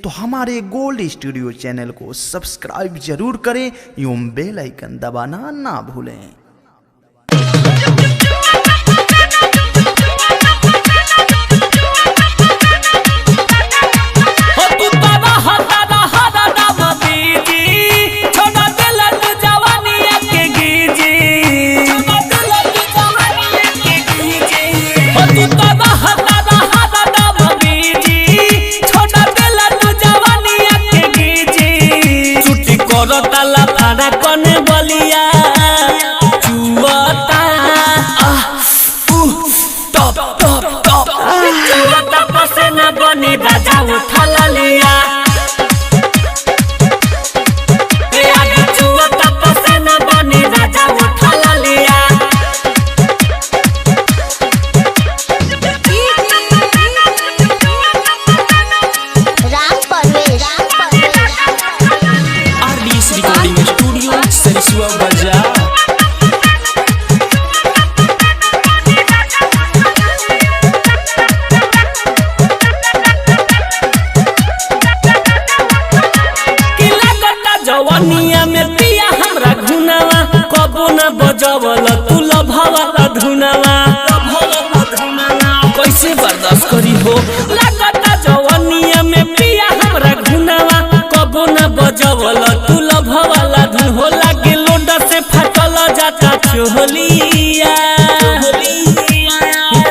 तो हमारे gold studio channel को सब्सक्राइब जरूर करें एवं बेल आइकन दबाना ना भूलें। ताला फाड़ा कने बलिया चुवता टॉप टॉप टॉप चुवता पसेना बनी राजा उठा लिया ए आगे चुवता पसेना बनी राजा उठा लिया। राम परवेश रिकॉर्डिंग स्टूडियो सरसुआ बाजार। जवानिया में पिया हमरा घुनावा कबो ना बजवल तू लभवाला धुनावा कैसे बर्दाश्त करी हो लागता जवानिया में पिया हमरा घुनावा कबो ना बजवल तू लभवाला धुन हो लागे लोडा से फटल जाता चोलिया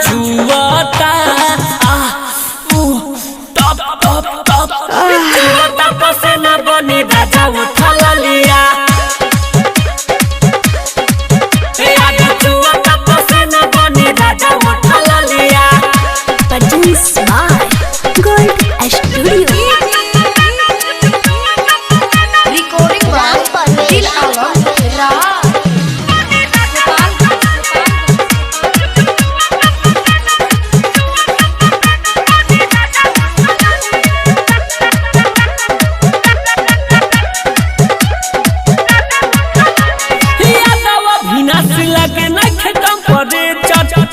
जुवता टॉप टॉप टॉप जुवता पसेना बनी राजा उठा लिया ए आगे जुवता पसेना बनी राजा उठा लिया। Produce by gold studio. Recording Ram Parvesh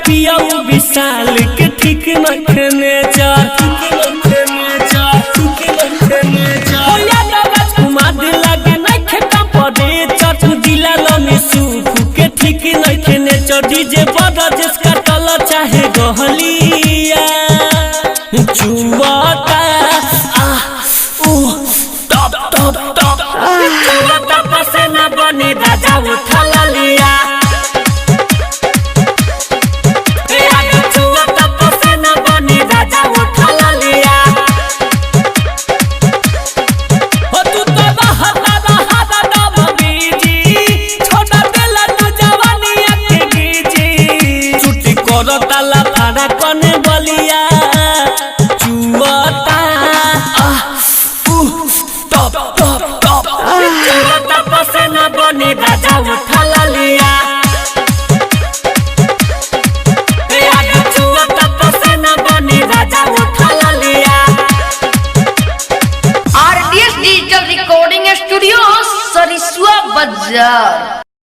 Piyau Vishal के ठीक नखने राजकुमार लगे नखे पड़े चट जिला लमी सुख के ठीक नखने डीजे बड़ा जिसका टल चाहे गहलिया जुवता टॉप टॉप टॉप जुवता पसेना बनी राजा उठा लिया ताला फाड़ा कने बलिया